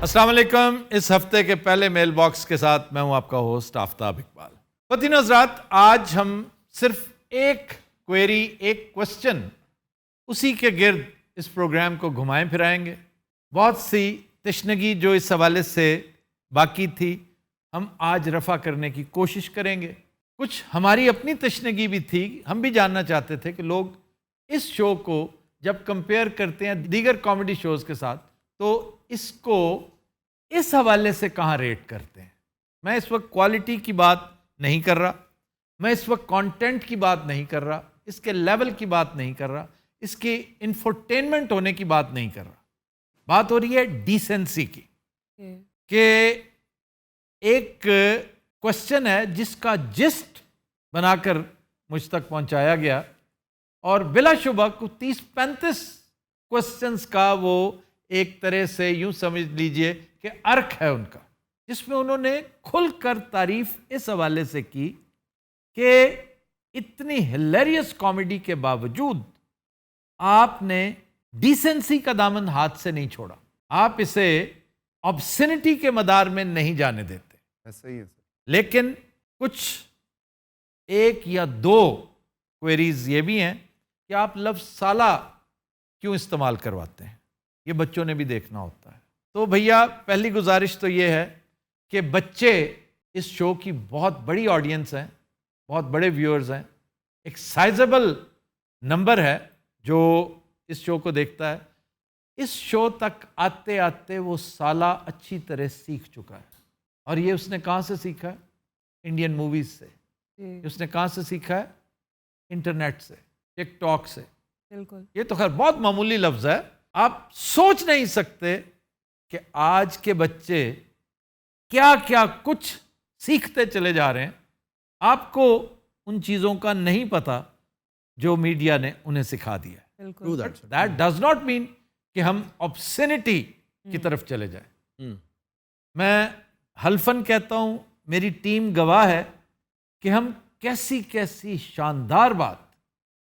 السلام علیکم. اس ہفتے کے پہلے میل باکس کے ساتھ میں ہوں آپ کا ہوسٹ آفتاب اقبال. خواتین و حضرات, آج ہم صرف ایک کوئری, ایک کوشچن, اسی کے گرد اس پروگرام کو گھمائیں پھرائیں گے. بہت سی تشنگی جو اس حوالے سے باقی تھی ہم آج رفع کرنے کی کوشش کریں گے. کچھ ہماری اپنی تشنگی بھی تھی. ہم بھی جاننا چاہتے تھے کہ لوگ اس شو کو جب کمپیئر کرتے ہیں دیگر کامیڈی شوز کے ساتھ تو اس کو اس حوالے سے کہاں ریٹ کرتے ہیں. میں اس وقت کوالٹی کی بات نہیں کر رہا, میں اس وقت کانٹینٹ کی بات نہیں کر رہا, اس کے لیول کی بات نہیں کر رہا, اس کی انفرٹینمنٹ ہونے کی بات نہیں کر رہا. بات ہو رہی ہے ڈیسنسی کی کہ ایک کوشچن ہے جس کا جسٹ بنا کر مجھ تک پہنچایا گیا اور بلا شبہ کو 30-35 کوشچنس کا وہ ایک طرح سے یوں سمجھ لیجئے کہ ارک ہے ان کا, جس میں انہوں نے کھل کر تعریف اس حوالے سے کی کہ اتنی ہلیریس کامیڈی کے باوجود آپ نے ڈیسنسی کا دامن ہاتھ سے نہیں چھوڑا, آپ اسے آبسینٹی کے مدار میں نہیں جانے دیتے. ایسا ہی ہے. لیکن کچھ ایک یا دو کوئریز یہ بھی ہیں کہ آپ لفظ سالہ کیوں استعمال کرواتے ہیں, یہ بچوں نے بھی دیکھنا ہوتا ہے. تو بھیا پہلی گزارش تو یہ ہے کہ بچے اس شو کی بہت بڑی آڈینس ہیں, بہت بڑے ویورز ہیں, ایک سائزبل نمبر ہے جو اس شو کو دیکھتا ہے. اس شو تک آتے آتے وہ سالہ اچھی طرح سیکھ چکا ہے. اور یہ اس نے کہاں سے سیکھا ہے؟ انڈین موویز سے. اس نے کہاں سے سیکھا ہے؟ انٹرنیٹ سے, ٹک ٹاک سے. بالکل, یہ تو خیر بہت معمولی لفظ ہے. آپ سوچ نہیں سکتے کہ آج کے بچے کیا کیا کچھ سیکھتے چلے جا رہے ہیں. آپ کو ان چیزوں کا نہیں پتا جو میڈیا نے انہیں سکھا دیا ہے. بالکل. دیٹ ڈز ناٹ مین کہ ہم آبسینٹی کی طرف چلے جائیں. میں حلفاً کہتا ہوں, میری ٹیم گواہ ہے کہ ہم کیسی کیسی شاندار بات,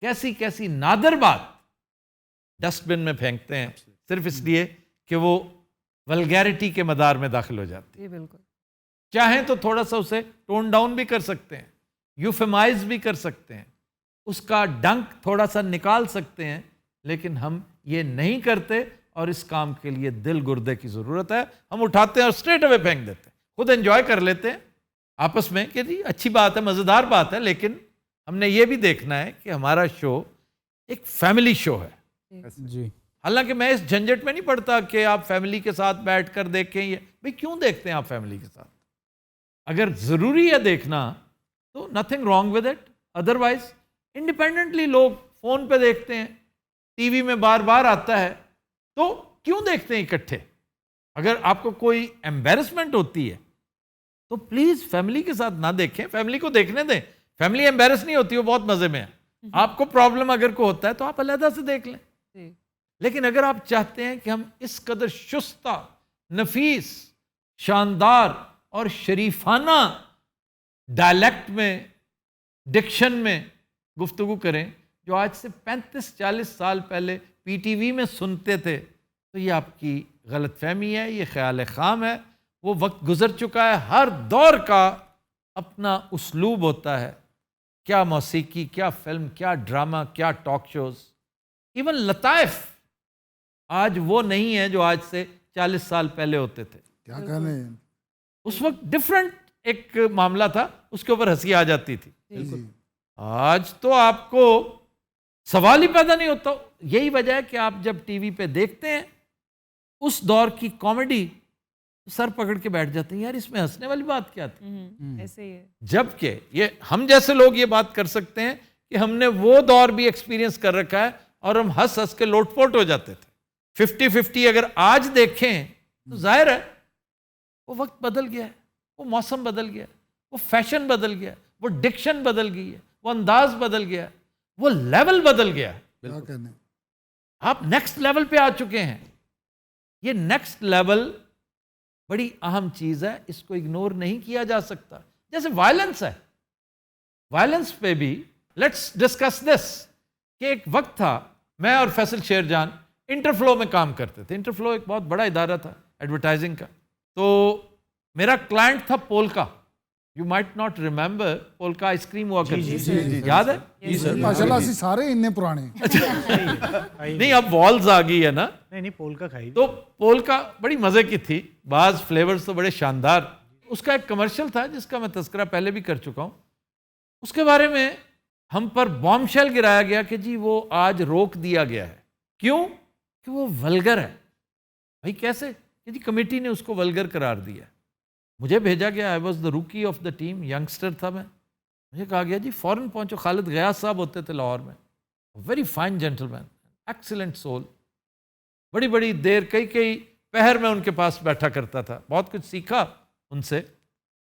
کیسی کیسی نادر بات ڈسٹ بن میں پھینکتے ہیں صرف اس لیے کہ وہ ولگیرٹی کے مدار میں داخل ہو جاتی ہے. بالکل. چاہیں تو تھوڑا سا اسے ٹون ڈاؤن بھی کر سکتے ہیں, یوفیمائز بھی کر سکتے ہیں, اس کا ڈنک تھوڑا سا نکال سکتے ہیں, لیکن ہم یہ نہیں کرتے اور اس کام کے لیے دل گردے کی ضرورت ہے. ہم اٹھاتے ہیں اور اسٹریٹ اوے پھینک دیتے ہیں, خود انجوائے کر لیتے ہیں آپس میں کہ جی اچھی بات ہے, مزیدار بات ہے, لیکن ہم نے یہ بھی دیکھنا ہے کہ ہمارا شو ایک فیملی شو ہے. جی, حالانکہ میں اس جھنجٹ میں نہیں پڑتا کہ آپ فیملی کے ساتھ بیٹھ کر دیکھیں. یہ بھئی کیوں دیکھتے ہیں آپ فیملی کے ساتھ؟ اگر ضروری ہے دیکھنا تو nothing wrong with it. Otherwise independently لوگ فون پہ دیکھتے ہیں, ٹی وی میں بار بار آتا ہے, تو کیوں دیکھتے ہیں اکٹھے؟ اگر آپ کو کوئی ایمبیرسمنٹ ہوتی ہے تو پلیز فیملی کے ساتھ نہ دیکھیں, فیملی کو دیکھنے دیں. فیملی ایمبیرس نہیں ہوتی, وہ بہت مزے میں ہے. آپ کو پرابلم اگر کو ہوتا ہے تو آپ علیحدہ سے دیکھ لیں. لیکن اگر آپ چاہتے ہیں کہ ہم اس قدر شستہ, نفیس, شاندار اور شریفانہ ڈائلیکٹ میں, ڈکشن میں گفتگو کریں جو آج سے 35-40 سال پہلے پی ٹی وی میں سنتے تھے, تو یہ آپ کی غلط فہمی ہے, یہ خیال خام ہے. وہ وقت گزر چکا ہے. ہر دور کا اپنا اسلوب ہوتا ہے. کیا موسیقی, کیا فلم, کیا ڈرامہ, کیا ٹاک شوز, ایون لطائف آج وہ نہیں ہے جو آج سے 40 سال پہلے ہوتے تھے. کیا کہنے ہیں. اس وقت ڈفرنٹ ایک معاملہ تھا, اس کے اوپر ہنسی آ جاتی تھی. آج تو آپ کو سوال ہی پیدا نہیں ہوتا. یہی وجہ ہے کہ آپ جب ٹی وی پہ دیکھتے ہیں اس دور کی کامیڈی, سر پکڑ کے بیٹھ جاتے ہیں, یار اس میں ہنسنے والی بات کیا تھی. ایسے ہی ہے. جبکہ یہ ہم جیسے لوگ یہ بات کر سکتے ہیں کہ ہم نے وہ دور بھی ایکسپیرینس کر رکھا ہے اور ہم ہنس ہنس کے لوٹ پوٹ ہو جاتے تھے. 50-50 اگر آج دیکھیں تو ظاہر ہے وہ وقت بدل گیا ہے, وہ موسم بدل گیا ہے, وہ فیشن بدل گیا ہے, وہ ڈکشن بدل گئی ہے, وہ انداز بدل گیا ہے, وہ لیول بدل گیا ہے. کیا کہنے. آپ نیکسٹ لیول پہ آ چکے ہیں. یہ نیکسٹ لیول بڑی اہم چیز ہے, اس کو اگنور نہیں کیا جا سکتا. جیسے وائلنس ہے, وائلنس پہ بھی لیٹس ڈسکس دس کہ ایک وقت تھا میں اور فیصل شیر جان انٹرفلو میں کام کرتے تھے. انٹرفلو ایک بہت بڑا ادارہ تھا, ایڈورٹائزنگ کا. تو میرا کلائنٹ تھا Polka. You might not remember Polka ice cream ہوا کرتی تھی, یاد ہے؟ ماشاءاللہ اسی سارے اننے پرانے. نہیں اب والز آ گئی ہے نا. نہیں پولکا کھائی. تو پولکا بڑی مزے کی تھی, بعض فلیورز تو بڑے شاندار. اس کا ایک کمرشل تھا جس کا میں تذکرہ پہلے بھی کر چکا ہوں. اس کے بارے میں ہم پر بام شیل گرایا گیا کہ جی وہ آج روک دیا گیا ہے. کیوں؟ کہ وہ ولگر ہے. بھائی کیسے؟ کہ جی کمیٹی نے اس کو ولگر قرار دیا. مجھے بھیجا گیا, I was the Rocky of the team, youngster تھا میں. مجھے کہا گیا جی فوراً پہنچو. خالد غیاث صاحب ہوتے تھے لاہور میں, ویری فائن جینٹل مین, ایکسیلنٹ سول. بڑی بڑی دیر, کئی پہر میں ان کے پاس بیٹھا کرتا تھا. بہت کچھ سیکھا ان سے,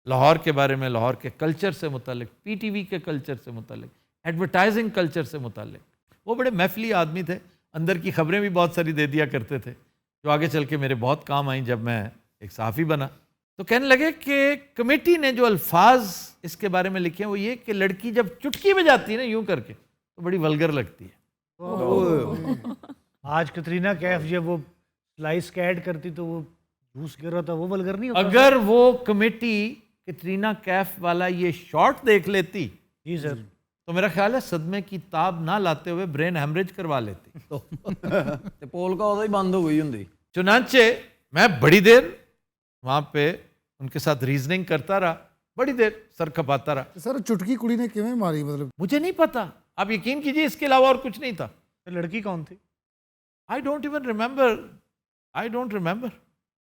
لاہور کے بارے میں, لاہور کے کلچر سے متعلق, پی ٹی وی کے کلچر سے متعلق, ایڈورٹائزنگ کلچر سے متعلق. وہ بڑے محفلی آدمی تھے, اندر کی خبریں بھی بہت ساری دے دیا کرتے تھے جو آگے چل کے میرے بہت کام آئیں جب میں ایک صحافی بنا. تو کہنے لگے کہ کمیٹی نے جو الفاظ اس کے بارے میں لکھے ہیں وہ یہ کہ لڑکی جب چٹکی بجاتی ہے نا یوں کر کے تو بڑی ولگر لگتی ہے. آج کترینہ کیف جب وہ سلائس کے ایڈ کرتی تو وہ جوس گر رہا تھا, وہ ولگر نہیں ہوتا؟ اگر وہ کمیٹی کترینہ کیف والا یہ شارٹ دیکھ لیتی جی سر تو میرا خیال ہے صدمے کی تاب نہ لاتے ہوئے برین ہیمریج کروا لیتی. پول کا ادا ہی بند ہو گئی ہوں. چنانچہ میں بڑی دیر وہاں پہ ان کے ساتھ ریزننگ کرتا رہا, بڑی دیر سر کھپاتا رہا. سر چٹکی کڑی نے کیویں ماری, مطلب مجھے نہیں پتا, آپ یقین کیجیے اس کے علاوہ اور کچھ نہیں تھا. لڑکی کون تھی؟ آئی ڈونٹ ایون ریمبر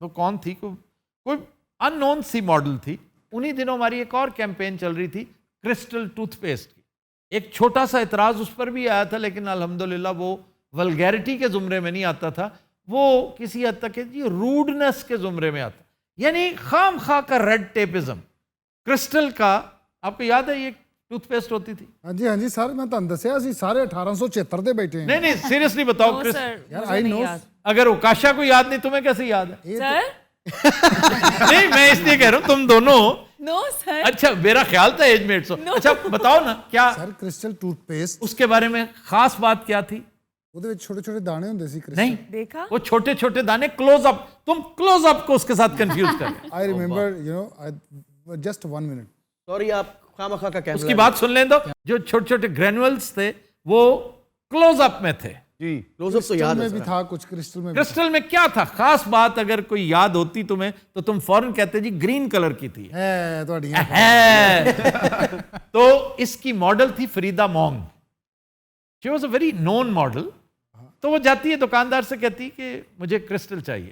وہ کون تھی. کوئی ان نون سی ماڈل تھی. انہی دنوں ہماری ایک اور کیمپین چل رہی تھی کرسٹل ٹوتھ پیسٹ کی. ایک چھوٹا سا اعتراض اس پر بھی آیا تھا لیکن الحمدللہ وہ ولگیرٹی کے زمرے میں نہیں آتا تھا, وہ کسی حد تک جی روڈنس کے زمرے میں آتا, یعنی خام خواہ کا ریڈ ٹیپزم. کرسٹل کا آپ کو یاد ہے یہ ٹوتھ پیسٹ ہوتی تھی. ہاں جی سر میں تہن دسیا سی سارے 1876 دے بیٹھے ہیں. نہیں سیریسلی بتاؤ یار آئی نو, اگر اوکاشا کو یاد نہیں تمہیں کیسے یاد ہے؟ سر نہیں میں اس لیے کہہ رہا ہوں تم دونوں. نو سر, اچھا میرا خیال تھا ایج میٹس ہو. اچھا بتاؤ نا کیا سر کرسٹل ٹوتھ پیسٹ اس کے بارے میں خاص بات کیا تھی؟ وہ چھوٹے چھوٹے دانے ہوندے سی کرسٹل. نہیں دیکھا وہ چھوٹے چھوٹے دانے کلوز اپ, تم کلوز اپ کو اس کے ساتھ کنفیوز کر. I remember you know just 1 minute. Sorry آپ خامخواہ کا اس کیمرہ کی بات سن لیں دو. جو چھوٹے چھوٹے گرینولز تھے وہ کلوز اپ میں تھے. جی کلوز اپ تو یاد میں ہے بھی سر. تھا کچھ کرسٹل میں. کرسٹل میں کیا تھا خاص بات؟ اگر کوئی یاد ہوتی تمہیں تو تم فوراً کہتے جی گرین کلر کی تھی. ہے تہاڈی تو اس کی ماڈل تھی فریدا مونگ. She was a very known model. تو وہ جاتی ہے دکاندار سے کہتی کہ مجھے کرسٹل چاہیے.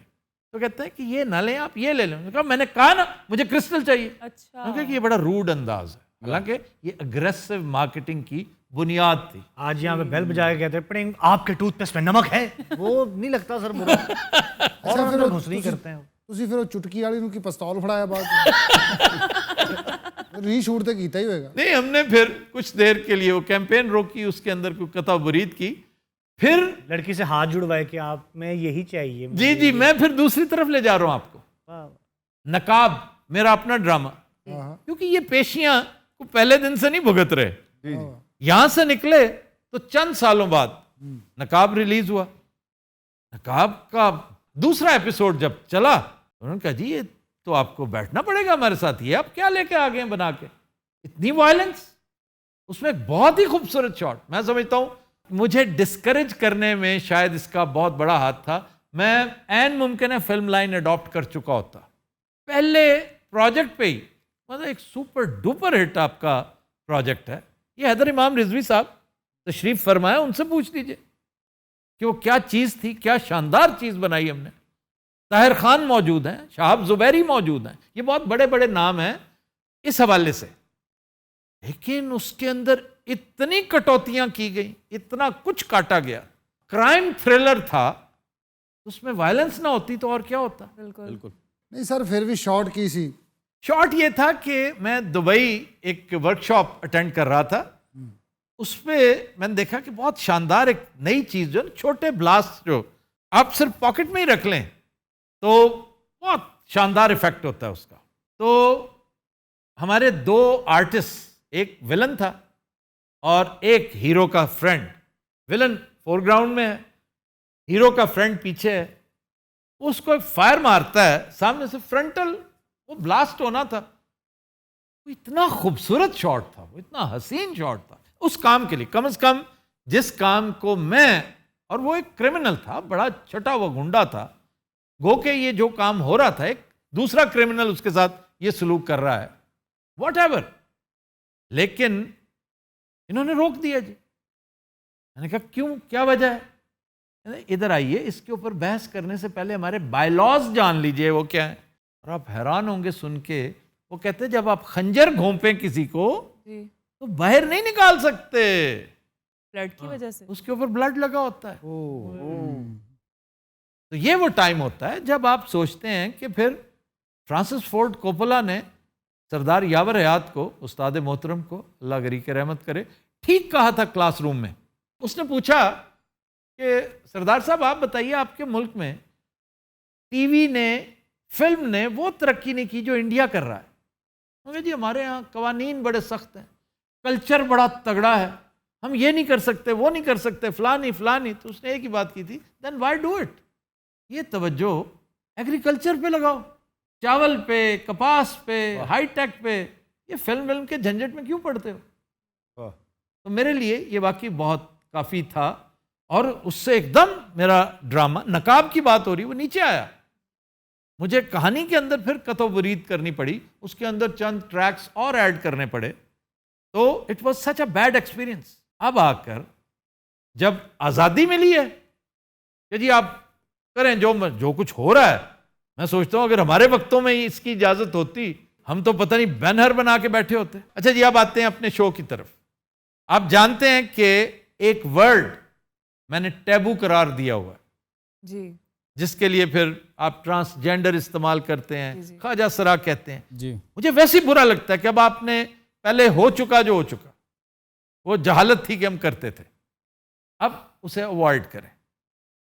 تو کہتے ہیں کہ یہ نہ لیں آپ یہ لے لیں. کہا میں نے کہا نا مجھے کرسٹل چاہیے. اچھا کہ یہ بڑا روڈ انداز ہے, حالانکہ یہ اگریسو مارکیٹنگ کی بنیاد تھی. آج یہاں پہ بیل بجا کے کہتے ہیں پڑنگ آپ کے ٹوتھ پیسٹ میں نمک ہے, وہ نہیں لگتا سر برا. اور ہم لوگ گھسری کرتے ہیں. تسی پھر چٹکی والی نو کی پستول پھڑایا بعد ری شوٹ تے کیتا ہی ہوئے گا. نہیں ہم نے پھر کچھ دیر کے لیے وہ کیمپین روکی, اس کے اندر کوئی قطع برید کی, پھر لڑکی سے ہاتھ جڑوائے کہ آپ میں یہی چاہیے. جی میں پھر دوسری طرف لے جا رہا ہوں آپ کو. نقاب میرا اپنا ڈرامہ, کیونکہ یہ پیشیاں کو پہلے دن سے نہیں بھگت رہے. یہاں سے نکلے تو چند سالوں بعد نقاب ریلیز ہوا. نقاب کا دوسرا ایپیسوڈ جب چلا انہوں نے کہا جی یہ تو آپ کو بیٹھنا پڑے گا ہمارے ساتھ, یہ آپ کیا لے کے آ گئے ہیں بنا کے, اتنی وائلنس. اس میں ایک بہت ہی خوبصورت شاٹ, میں سمجھتا ہوں مجھے ڈسکریج کرنے میں شاید اس کا بہت بڑا ہاتھ تھا. میں عین ممکن ہے فلم لائن اڈاپٹ کر چکا ہوتا پہلے پروجیکٹ پہ ہی. مطلب ایک سپر ڈوپر ہٹ آپ کا پروجیکٹ ہے یہ. حیدر امام رضوی صاحب تشریف فرمایا, ان سے پوچھ لیجئے کہ وہ کیا چیز تھی, کیا شاندار چیز بنائی ہم نے. طاہر خان موجود ہیں, شہاب زبیری موجود ہیں, یہ بہت بڑے بڑے نام ہیں اس حوالے سے. لیکن اس کے اندر اتنی کٹوتیاں کی گئیں, اتنا کچھ کاٹا گیا. کرائم تھرلر تھا, اس میں وائلنس نہ ہوتی تو اور کیا ہوتا. بالکل نہیں سر پھر بھی شارٹ کی سی. شارٹ یہ تھا کہ میں دبئی ایک ورک شاپ اٹینڈ کر رہا تھا, اس پہ میں نے دیکھا کہ بہت شاندار ایک نئی چیز جو چھوٹے بلاسٹ جو آپ صرف پاکٹ میں ہی رکھ لیں تو بہت شاندار ایفیکٹ ہوتا ہے اس کا. تو ہمارے 2 آرٹسٹ, ایک ولن تھا اور ایک ہیرو کا فرینڈ. ولن فور گراؤنڈ میں ہے, ہیرو کا فرینڈ پیچھے ہے. اس کو ایک فائر مارتا ہے سامنے سے، فرنٹل وہ بلاسٹ ہونا تھا. وہ اتنا خوبصورت شاٹ تھا، وہ اتنا حسین شاٹ تھا اس کام کے لیے. کم از کم جس کام کو میں، اور وہ ایک کرمنل تھا، بڑا چھٹا ہوا گنڈا تھا، گو کہ یہ جو کام ہو رہا تھا ایک دوسرا کرمنل اس کے ساتھ یہ سلوک کر رہا ہے، واٹ ایور، لیکن انہوں نے روک دیا. جی میں نے کہا کیوں، کیا وجہ ہے؟ ادھر آئیے، اس کے اوپر بحث کرنے سے پہلے ہمارے بائی لاز جان لیجئے وہ کیا ہیں. اور آپ حیران ہوں گے سن کے، وہ کہتے ہیں جب آپ خنجر گھونپیں کسی کو تو باہر نہیں نکال سکتے، بلڈ کی وجہ سے اس کے اوپر بلڈ لگا ہوتا ہے. تو یہ وہ ٹائم ہوتا ہے جب آپ سوچتے ہیں کہ پھر فرانسس فورڈ کوپولا نے سردار یاور حیات کو، استاد محترم کو اللہ غری کے رحمت کرے، ٹھیک کہا تھا کلاس روم میں. اس نے پوچھا کہ سردار صاحب آپ بتائیے، آپ کے ملک میں ٹی وی نے، فلم نے وہ ترقی نہیں کی جو انڈیا کر رہا ہے. مگر جی ہمارے ہاں قوانین بڑے سخت ہیں، کلچر بڑا تگڑا ہے، ہم یہ نہیں کر سکتے، وہ نہیں کر سکتے، فلانی فلانی. تو اس نے ایک ہی بات کی تھی، دین وائی ڈو اٹ. یہ توجہ ایگریکلچر پہ لگاؤ، چاول پہ، کپاس پہ، ہائی ٹیک پہ. یہ فلم کے جھنجٹ میں کیوں پڑتے ہو؟ تو میرے لیے یہ واقعی بہت کافی تھا. اور اس سے ایک دم میرا ڈرامہ، نقاب کی بات ہو رہی، وہ نیچے آیا. مجھے کہانی کے اندر پھر قطع و برید کرنی پڑی، اس کے اندر چند ٹریکس اور ایڈ کرنے پڑے. تو it was such a bad experience. اب آ کر جب آزادی ملی ہے کہ جی آپ کریں جو کچھ ہو رہا ہے، میں سوچتا ہوں اگر ہمارے وقتوں میں اس کی اجازت ہوتی، ہم تو پتہ نہیں بینر بنا کے بیٹھے ہوتے. اچھا جی اب آتے ہیں اپنے شو کی طرف. آپ جانتے ہیں کہ ایک ورڈ میں نے ٹیبو قرار دیا ہوا ہے، جی جس کے لیے پھر آپ ٹرانسجینڈر استعمال کرتے ہیں، جی۔ خواجہ سرا کہتے ہیں. جی مجھے ویسے ہی برا لگتا ہے کہ اب آپ نے پہلے ہو چکا جو ہو چکا، وہ جہالت تھی کہ ہم کرتے تھے، اب اسے اوائڈ کریں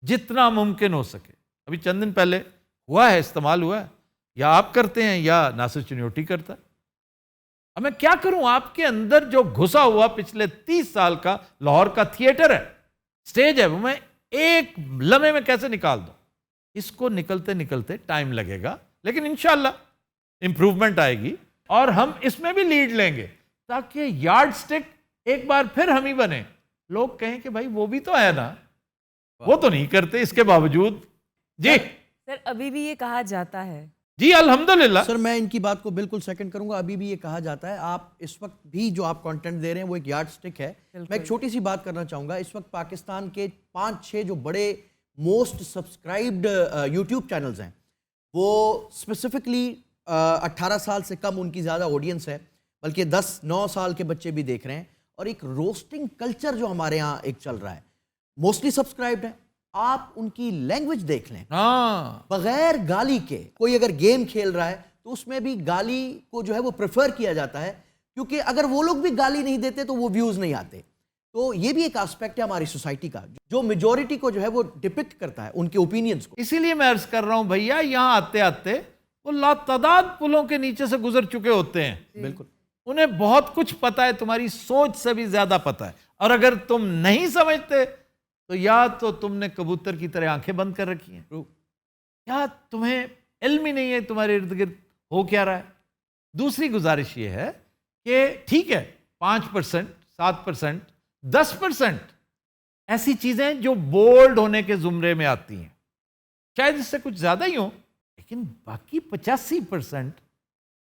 جتنا ممکن ہو سکے. ابھی چند دن پہلے ہوا ہے، استعمال ہوا ہے، یا آپ کرتے ہیں یا ناصر چنیوٹی کرتا ہے. اب میں کیا کروں؟ آپ کے اندر جو گھسا ہوا پچھلے 30 سال کا لاہور کا تھیٹر ہے، سٹیج ہے، وہ میں ایک لمحے میں کیسے نکال دوں؟ اس کو نکلتے نکلتے ٹائم لگے گا، لیکن انشاءاللہ امپروومنٹ آئے گی اور ہم اس میں بھی لیڈ لیں گے، تاکہ یارڈ سٹک ایک بار پھر ہم ہی بنے. لوگ کہیں کہ بھائی وہ بھی تو ہے نا، وہ تو نہیں کرتے اس کے باوجود. جی سر ابھی بھی یہ کہا جاتا ہے. جی الحمدللہ. سر میں ان کی بات کو بالکل سیکنڈ کروں گا. ابھی بھی یہ کہا جاتا ہے، آپ اس وقت بھی جو آپ کانٹینٹ دے رہے ہیں وہ ایک یارڈ سٹک ہے. میں ایک چھوٹی سی بات کرنا چاہوں گا. اس وقت پاکستان کے 5-6 جو بڑے موسٹ سبسکرائبڈ یوٹیوب چینلز ہیں، وہ اسپیسیفکلی 18 سال سے کم ان کی زیادہ آڈینس ہے، بلکہ 10-9 سال کے بچے بھی دیکھ رہے ہیں. اور ایک روسٹنگ کلچر جو ہمارے ہاں ایک چل رہا ہے، موسٹلی سبسکرائبڈ ہے. آپ ان کی لینگویج دیکھ لیں، ہاں بغیر گالی کے کوئی اگر گیم کھیل رہا ہے تو اس میں بھی گالی کو جو ہے وہ پریفر کیا جاتا ہے، کیونکہ اگر وہ لوگ بھی گالی نہیں دیتے تو وہ ویوز نہیں آتے. تو یہ بھی ایک آسپیکٹ ہے ہماری سوسائٹی کا جو میجورٹی کو جو ہے وہ ڈپکٹ کرتا ہے، ان کے اوپینینز کو. اسی لیے میں عرض کر رہا ہوں بھیا، یہاں آتے آتے وہ لاتعداد پلوں کے نیچے سے گزر چکے ہوتے ہیں. بالکل انہیں بہت کچھ پتا ہے، تمہاری سوچ سے بھی زیادہ پتا ہے. اور اگر تم نہیں سمجھتے تو یا تو تم نے کبوتر کی طرح آنکھیں بند کر رکھی ہیں، یا تمہیں علم ہی نہیں ہے تمہارے ارد گرد ہو کیا رہا ہے. دوسری گزارش یہ ہے کہ ٹھیک ہے 5%، 7%، 10% ایسی چیزیں جو بولڈ ہونے کے زمرے میں آتی ہیں، شاید اس سے کچھ زیادہ ہی ہوں، لیکن باقی 85%،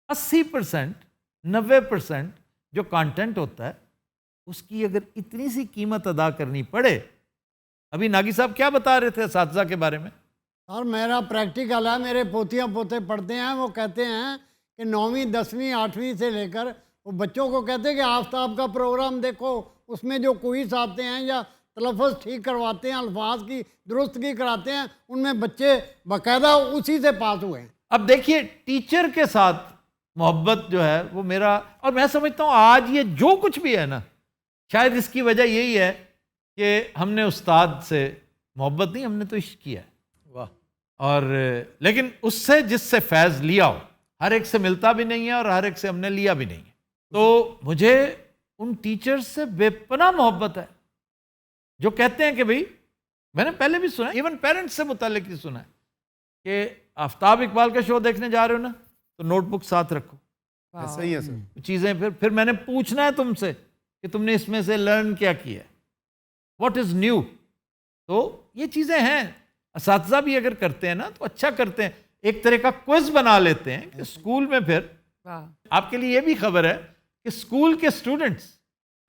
80%، 90% جو کانٹینٹ ہوتا ہے، اس کی اگر اتنی سی قیمت ادا کرنی پڑے. ابھی ناگی صاحب کیا بتا رہے تھے اساتذہ کے بارے میں؟ اور میرا پریکٹیکل ہے، میرے پوتیاں پوتے پڑھتے ہیں، وہ کہتے ہیں کہ 9ویں 10ویں 8ویں سے لے کر وہ بچوں کو کہتے ہیں کہ آفتاب کا پروگرام دیکھو، اس میں جو کوئز آتے ہیں یا تلفظ ٹھیک کرواتے ہیں، الفاظ کی درستگی کراتے ہیں، ان میں بچے باقاعدہ اسی سے پاس ہوئے ہیں. اب دیکھیے ٹیچر کے ساتھ محبت جو ہے وہ میرا، اور میں سمجھتا ہوں آج یہ جو کچھ بھی ہے نا، شاید اس کی وجہ یہی ہے کہ ہم نے استاد سے محبت نہیں، ہم نے تو عشق کیا ہے. واہ. اور لیکن اس سے جس سے فیض لیا ہو، ہر ایک سے ملتا بھی نہیں ہے اور ہر ایک سے ہم نے لیا بھی نہیں ہے. تو مجھے ان ٹیچرز سے بے پناہ محبت ہے جو کہتے ہیں کہ بھئی، میں نے پہلے بھی سنا، ایون پیرنٹس سے متعلق ہی سنا ہے کہ آفتاب اقبال کا شو دیکھنے جا رہے ہو نا تو نوٹ بک ساتھ رکھو, ایسا ہی ہے سر. چیزیں پھر میں نے پوچھنا ہے تم سے کہ تم نے اس میں سے لرن کیا ہے, واٹ از نیو. تو یہ چیزیں ہیں, اساتذہ بھی اگر کرتے ہیں نا تو اچھا کرتے ہیں, ایک طرح کا کوئز بنا لیتے ہیں کہ اسکول میں پھر آپ کے لیے یہ بھی خبر ہے کہ اسکول کے اسٹوڈنٹس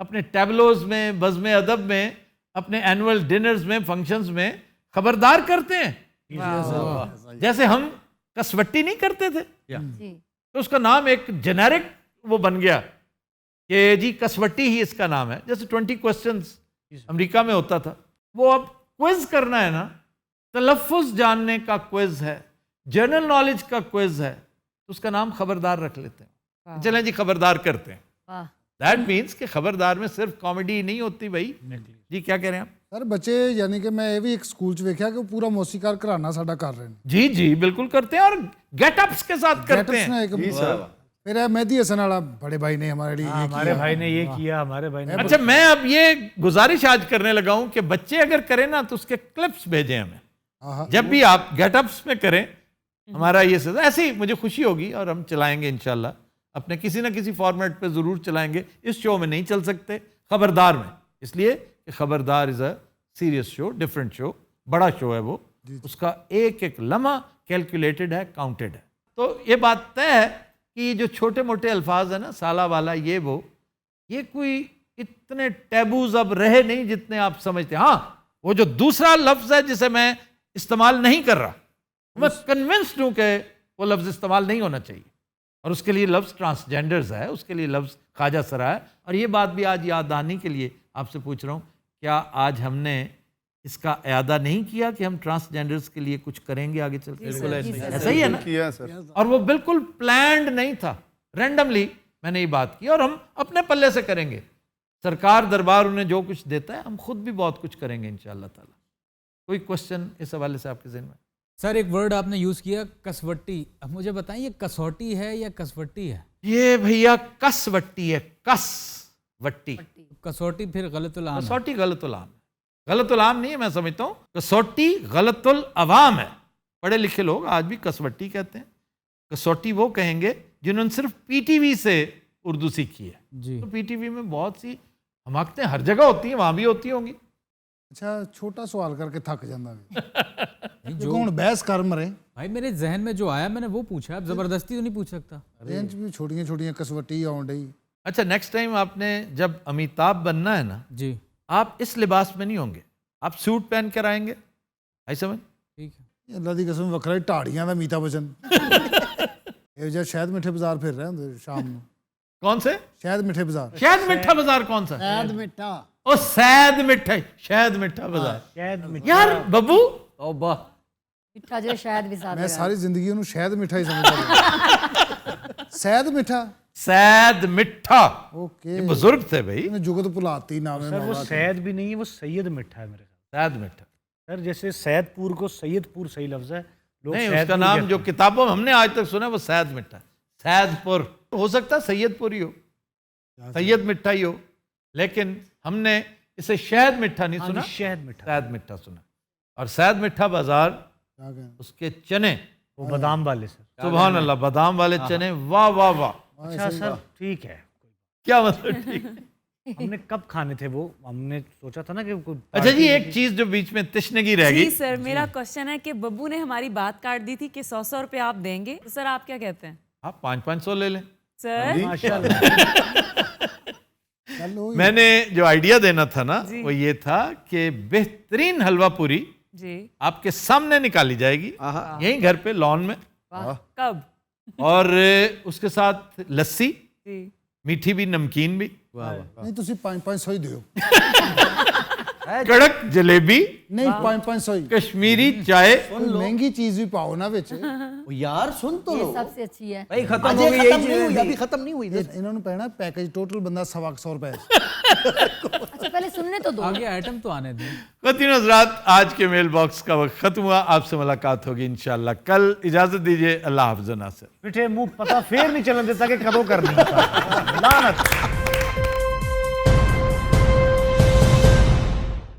اپنے ٹیبلوز میں, بزم ادب میں, اپنے اینول ڈنرز میں, فنکشنز میں خبردار کرتے ہیں. جیسے ہم کسوٹی نہیں کرتے تھے تو اس کا نام ایک جنیرک وہ بن گیا کہ جی کسوٹی ہی اس کا نام ہے. جیسے 20 کوسچنز امریکہ میں ہوتا تھا, وہ اب کوئز کرنا ہے نا, تلفظ جاننے کا کوئز ہے, جنرل نالج کا کوئز ہے, تو اس کا نام خبردار رکھ لیتے ہیں. چلیں جی خبردار کرتے ہیں. دیٹ مینس کہ خبردار میں صرف کامیڈی نہیں ہوتی بھائی. جی کیا کہہ رہے ہیں آپ؟ سر بچے یعنی کہ میں یہ بھی ایک سکول چ ویکھیا کہ پورا موسیقار گھرانا ساڈا کر رہے ہیں. جی جی بالکل کرتے ہیں, اور گیٹ اپس کے ساتھ کرتے ہیں. پھر مہدی حسن والا بڑے بھائی نے ہمارے لیے ہمارے بھائی نے یہ کیا, ہمارے بھائی نے. اچھا میں اب یہ گزارش آج کرنے لگا ہوں کہ بچے اگر کریں نا تو اس کے کلپس بھیجیں ہمیں جب بھی آپ گیٹ اپس میں کریں. ہمارا یہ سلسلہ ایسے ہی مجھے خوشی ہوگی اور ہم چلائیں گے انشاءاللہ, اپنے کسی نہ کسی فارمیٹ پہ ضرور چلائیں گے. اس شو میں نہیں چل سکتے, خبردار میں, اس لیے کہ خبردار از اے سیریس شو, ڈفرینٹ شو, بڑا شو ہے وہ, اس کا ایک ایک لمحہ کیلکولیٹڈ ہے, کاؤنٹڈ ہے. تو یہ بات طے ہے کہ یہ جو چھوٹے موٹے الفاظ ہیں نا, سالہ والا, یہ کوئی اتنے ٹیبوز اب رہے نہیں جتنے آپ سمجھتے. ہاں وہ جو دوسرا لفظ ہے جسے میں استعمال نہیں کر رہا, میں کنونسڈ ہوں کہ وہ لفظ استعمال نہیں ہونا چاہیے, اور اس کے لیے لفظ ٹرانسجینڈرز ہے, اس کے لیے لفظ خواجہ سرا ہے. اور یہ بات بھی آج یاد آنے کے لیے آپ سے پوچھ رہا ہوں, کیا آج ہم نے اس کا اعادہ نہیں کیا کہ ہم ٹرانسجینڈرز کے لیے کچھ کریں گے آگے چل کے؟ ایسا ہی ہے نا. اور وہ بالکل پلانڈ نہیں تھا, رینڈملی میں نے یہ بات کی, اور ہم اپنے پلے سے کریں گے. سرکار دربار انہیں جو کچھ دیتا ہے, ہم خود بھی بہت کچھ کریں گے انشاءاللہ تعالیٰ. کوئی کوشچن اس حوالے سے آپ کے ذہن میں؟ سر ایک ورڈ آپ نے یوز کیا کسوٹی, اب مجھے بتائیں یہ کسوٹی ہے یا کسوٹی ہے؟ یہ بھیا کسوٹی ہے, کسوٹی. کسوٹی پھر غلط العام ہے. کسوٹی غلط العام ہے, غلط العام نہیں ہے, میں سمجھتا ہوں کسوٹی غلط العوام ہے. پڑھے لکھے لوگ آج بھی کسوٹی کہتے ہیں. کسوٹی وہ کہیں گے جنہوں نے صرف پی ٹی وی سے اردو سیکھی ہے. جی تو پی ٹی وی میں بہت سی حماقتیں ہر جگہ ہوتی ہیں, وہاں بھی ہوتی ہوں گی. اچھا چھوٹا سوال کر کے تھک جانا جو کون بحث کر مرے. بھائی میرے ذہن میں جو آیا میں نے وہ پوچھا, اب زبردستی تو نہیں پوچھ سکتا. رینج بھی چھوٹیاں چھوٹیاں کسوٹی آن ڈئی. اچھا نیکسٹ ٹائم آپ نے جب امیتابھ بننا ہے نا, جی آپ اس لباس میں نہیں ہوں گے, آپ سوٹ پہن کر آئیں گے. آئی سمجھ؟ ٹھیک ہے. اللہ دی قسم وکھرا ٹاڑیاں دا امیتابھ بچن. یہ جب شاید میٹھے بازار پھر رہے ہوں شام میں. کون سے شاید میٹھے بازار؟ شاید میٹھا بازار کون سا؟ شاید مٹھا. او سید میٹھا, شاید میٹھا بازار. یار ببو او واہ, مٹھا جو شاید بھی ساتھ میں ساری زندگی انہوں شاید میٹھا ہی سمجھتا رہا. سید میٹھا, سید میٹھا, اوکے. یہ بزرگ تھے بھائی. جگت بھلاتی نام سر وہ سید بھی نہیں ہے, وہ سید مٹھا ہے میرے خیال. سید میٹھا سر جیسے سید پور کو سید پور صحیح لفظ ہے, لوگ نہیں, سید اس کا پور نام کہتے جو ہیں. کتابوں میں ہم نے آج تک سنا وہ سید میٹھا, سید پور. ہو سکتا ہے سید پور ہی ہو, سید مٹھا ہی ہو, لیکن ہم نے اسے شہد مٹھا نہیں سنا, شہد مٹھا, سید مٹھا سنا. اور سید مٹھا بازار, اس کے چنے وہ بادام والے سر. سبحان اللہ, بادام والے چنے, واہ واہ واہ. اچھا سر ٹھیک ہے, کیا مطلب ٹھیک. ہم نے کب کھانے تھے وہ, ہم نے سوچا تھا نا کہ اچھا جی ایک چیز جو بیچ میں تشنگی رہ گئی. جی سر میرا کوشچن ہے کہ ببو نے ہماری بات کاٹ دی تھی کہ 100 روپے آپ دیں گے, تو سر آپ کیا کہتے ہیں؟ آپ 500 لے لیں. سر میں نے جو آئیڈیا دینا تھا نا وہ یہ تھا کہ بہترین حلوہ پوری جی آپ کے سامنے نکالی جائے گی یہیں گھر پہ لان میں, کب؟ اور اس کے ساتھ لسی, جی میٹھی بھی, نمکین بھی, نہیں تسی 500 ہی دیو. کڑک جلیبی, نہیں 500 ہی. کشمیری چائے, مہنگی چیز بھی پاؤ نا وچ. یار سن تو لو, سب سے اچھی ہے. بھائی ختم ہو گئی, ابھی ختم نہیں ہوئی. انہوں نے پہنا پیکج ٹوٹل بندہ 100 روپے. اچھا پہلے سننے تو دو. آگے آئٹم تو آنے دیں. خواتین حضرات آج کے میل باکس کا وقت ختم ہوا, آپ سے ملاقات ہوگی انشاءاللہ کل. اجازت دیجیے, اللہ حافظ. ناصر پیٹھے منہ پتہ پھر نہیں چلن دیتا کہ کدو کرنی. لعنت.